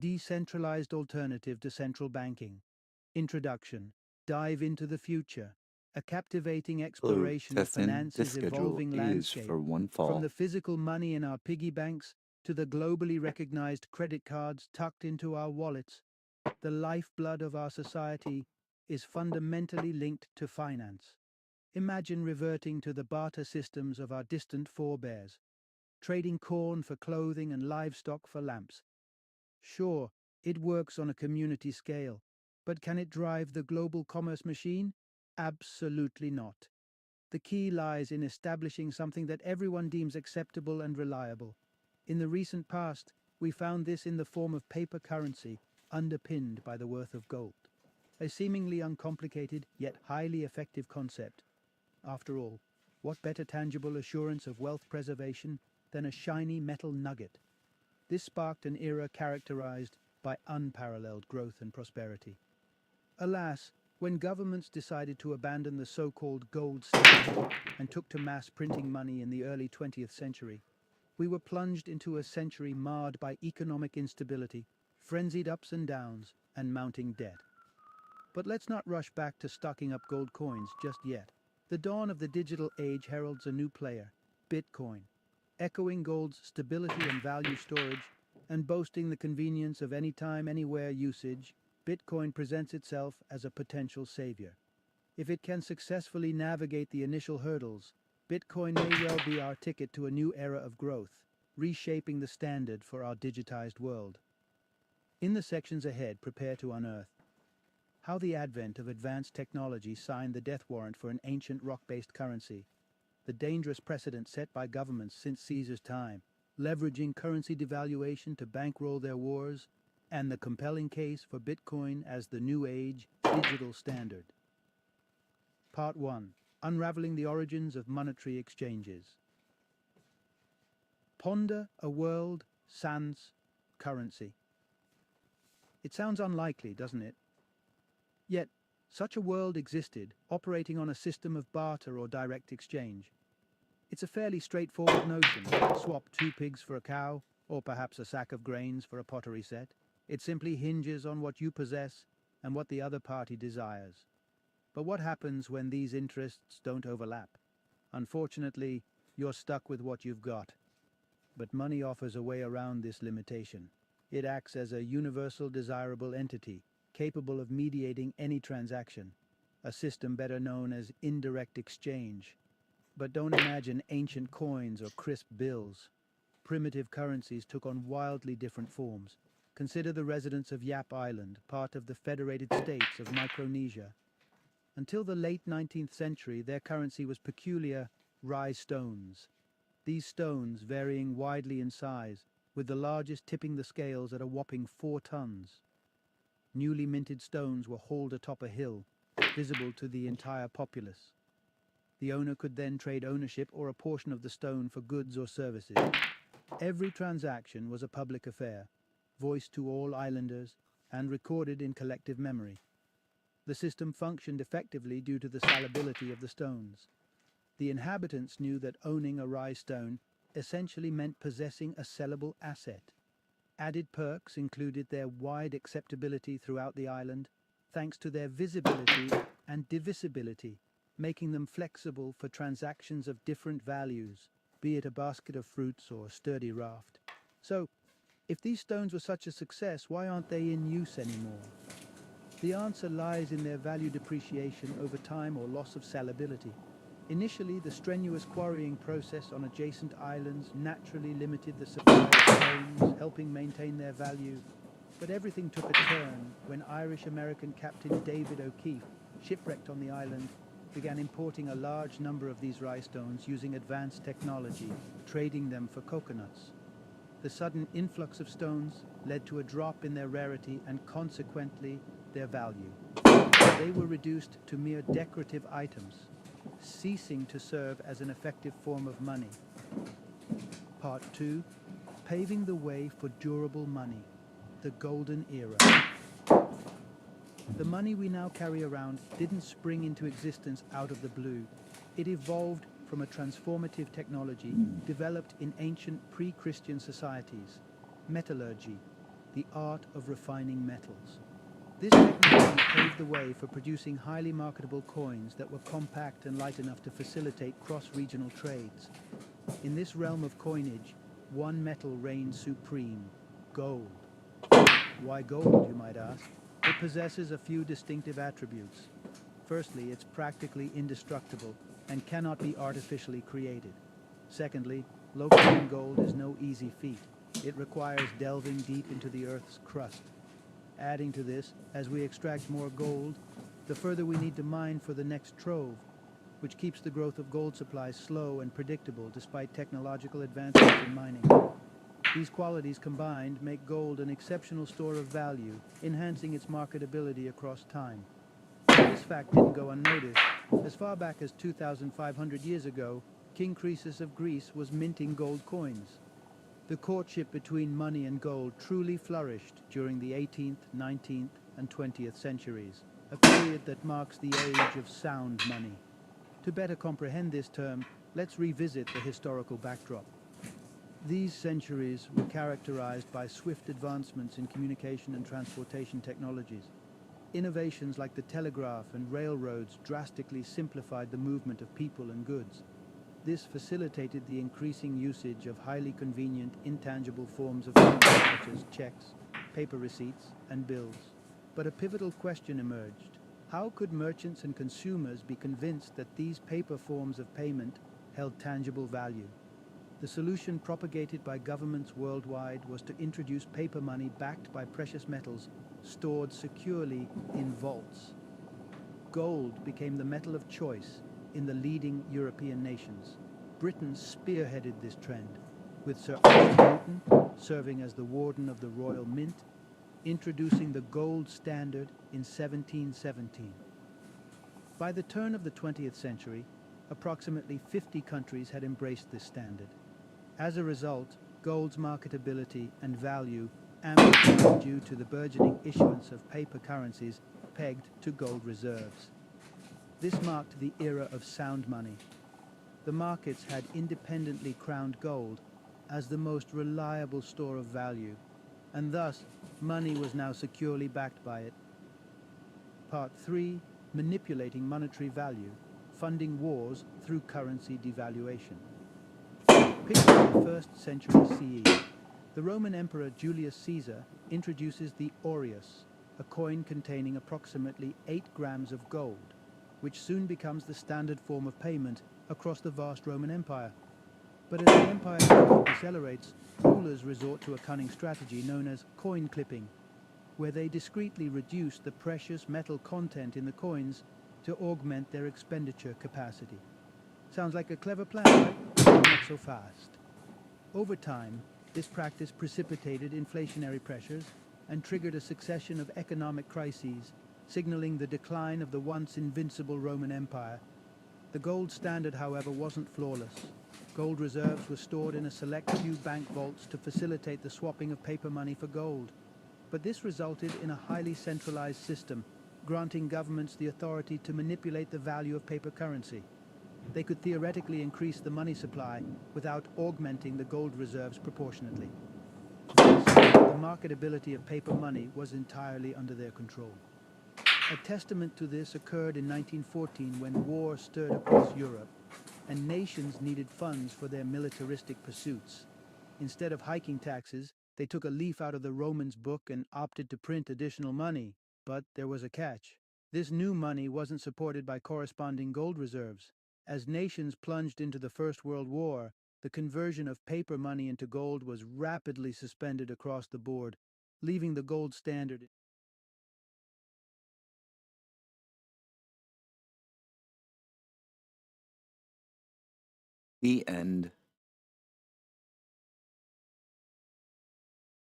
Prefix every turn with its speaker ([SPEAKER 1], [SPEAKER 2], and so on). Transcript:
[SPEAKER 1] Decentralized alternative to central banking. Introduction. Dive into the future. A captivating
[SPEAKER 2] Hello,
[SPEAKER 1] exploration of
[SPEAKER 2] testing. This
[SPEAKER 1] finance's
[SPEAKER 2] schedule
[SPEAKER 1] evolving
[SPEAKER 2] is
[SPEAKER 1] landscape,
[SPEAKER 2] for one
[SPEAKER 1] from the
[SPEAKER 2] fall.
[SPEAKER 1] physical money in our piggy banks to the globally recognized credit cards tucked into our wallets. The lifeblood of our society is fundamentally linked to finance. Imagine reverting to the barter systems of our distant forebears, trading corn for clothing and livestock for lamps. Sure, it works on a community scale, but can it drive the global commerce machine? Absolutely not. The key lies in establishing something that everyone deems acceptable and reliable. In the recent past, we found this in the form of paper currency, underpinned by the worth of gold. A seemingly uncomplicated, yet highly effective concept. After all, what better tangible assurance of wealth preservation than a shiny metal nugget? This sparked an era characterized by unparalleled growth and prosperity. Alas, when governments decided to abandon the so-called gold standard and took to mass printing money in the early 20th century, we were plunged into a century marred by economic instability, frenzied ups and downs, and mounting debt. But let's not rush back to stocking up gold coins just yet. The dawn of the digital age heralds a new player, Bitcoin. Echoing gold's stability and value storage, and boasting the convenience of anytime, anywhere usage, Bitcoin presents itself as a potential savior. If it can successfully navigate the initial hurdles, Bitcoin may well be our ticket to a new era of growth, reshaping the standard for our digitized world. In the sections ahead, prepare to unearth how the advent of advanced technology signed the death warrant for an ancient rock-based currency, the dangerous precedent set by governments since Caesar's time, leveraging currency devaluation to bankroll their wars, and the compelling case for Bitcoin as the new age digital standard. Part 1. Unraveling the origins of monetary exchanges. Ponder a world sans currency. It sounds unlikely, doesn't it? Yet, such a world existed, operating on a system of barter or direct exchange. It's a fairly straightforward notion. Swap 2 pigs for a cow, or perhaps a sack of grains for a pottery set. It simply hinges on what you possess and what the other party desires. But what happens when these interests don't overlap? Unfortunately, you're stuck with what you've got. But money offers a way around this limitation. It acts as a universal desirable entity, capable of mediating any transaction, a system better known as indirect exchange. But don't imagine ancient coins or crisp bills. Primitive currencies took on wildly different forms. Consider the residents of Yap Island, part of the Federated States of Micronesia. Until the late 19th century, their currency was peculiar rye stones. These stones, varying widely in size, with the largest tipping the scales at a whopping 4 tons. Newly minted stones were hauled atop a hill, visible to the entire populace. The owner could then trade ownership or a portion of the stone for goods or services. Every transaction was a public affair, voiced to all islanders and recorded in collective memory. The system functioned effectively due to the salability of the stones. The inhabitants knew that owning a rye stone essentially meant possessing a sellable asset. Added perks included their wide acceptability throughout the island, thanks to their visibility and divisibility, making them flexible for transactions of different values, be it a basket of fruits or a sturdy raft. So, if these stones were such a success, why aren't they in use anymore? The answer lies in their value depreciation over time or loss of salability. Initially, the strenuous quarrying process on adjacent islands naturally limited the supply of stones, helping maintain their value. But everything took a turn when Irish-American Captain David O'Keefe, shipwrecked on the island, began importing a large number of these rye stones using advanced technology, trading them for coconuts. The sudden influx of stones led to a drop in their rarity and consequently their value. They were reduced to mere decorative items, ceasing to serve as an effective form of money. Part 2. Paving the way for durable money. The Golden Era. The money we now carry around didn't spring into existence out of the blue. It evolved from a transformative technology developed in ancient pre-Christian societies: metallurgy. the art of refining metals. This technology paved the way for producing highly marketable coins that were compact and light enough to facilitate cross-regional trades. In this realm of coinage, one metal reigned supreme: gold. Why gold, you might ask? It possesses a few distinctive attributes. Firstly, it's practically indestructible and cannot be artificially created. Secondly, locating gold is no easy feat. It requires delving deep into the Earth's crust. Adding to this, as we extract more gold, the further we need to mine for the next trove, which keeps the growth of gold supplies slow and predictable despite technological advancements in mining. These qualities combined make gold an exceptional store of value, enhancing its marketability across time. This fact didn't go unnoticed. As far back as 2,500 years ago, King Croesus of Greece was minting gold coins. The courtship between money and gold truly flourished during the 18th, 19th, and 20th centuries, a period that marks the age of sound money. To better comprehend this term, let's revisit the historical backdrop. These centuries were characterized by swift advancements in communication and transportation technologies. Innovations like the telegraph and railroads drastically simplified the movement of people and goods. This facilitated the increasing usage of highly convenient, intangible forms of payment such as checks, paper receipts, and bills. But a pivotal question emerged. How could merchants and consumers be convinced that these paper forms of payment held tangible value? The solution propagated by governments worldwide was to introduce paper money backed by precious metals stored securely in vaults. Gold became the metal of choice in the leading European nations. Britain spearheaded this trend, with Sir Isaac Newton serving as the warden of the Royal Mint, introducing the gold standard in 1717. By the turn of the 20th century, approximately 50 countries had embraced this standard. As a result, gold's marketability and value amplified due to the burgeoning issuance of paper currencies pegged to gold reserves. This marked the era of sound money. The markets had independently crowned gold as the most reliable store of value, and thus money was now securely backed by it. Part 3. Manipulating monetary value, funding wars through currency devaluation. Picture the 1st century CE. The Roman Emperor Julius Caesar introduces the aureus, a coin containing approximately 8 grams of gold, which soon becomes the standard form of payment across the vast Roman Empire. But as the empire's growth decelerates, rulers resort to a cunning strategy known as coin clipping, where they discreetly reduce the precious metal content in the coins to augment their expenditure capacity. Sounds like a clever plan, right? Not so fast. Over time, this practice precipitated inflationary pressures and triggered a succession of economic crises, signaling the decline of the once invincible Roman Empire. The gold standard, however, wasn't flawless. Gold reserves were stored in a select few bank vaults to facilitate the swapping of paper money for gold. But this resulted in a highly centralized system, granting governments the authority to manipulate the value of paper currency. They could theoretically increase the money supply without augmenting the gold reserves proportionately. Thus, the marketability of paper money was entirely under their control. A testament to this occurred in 1914 when war stirred across Europe, and nations needed funds for their militaristic pursuits. Instead of hiking taxes, they took a leaf out of the Romans' book and opted to print additional money. But there was a catch. This new money wasn't supported by corresponding gold reserves. As nations plunged into the First World War, the conversion of paper money into gold was rapidly suspended across the board, leaving the gold standard.
[SPEAKER 2] The end.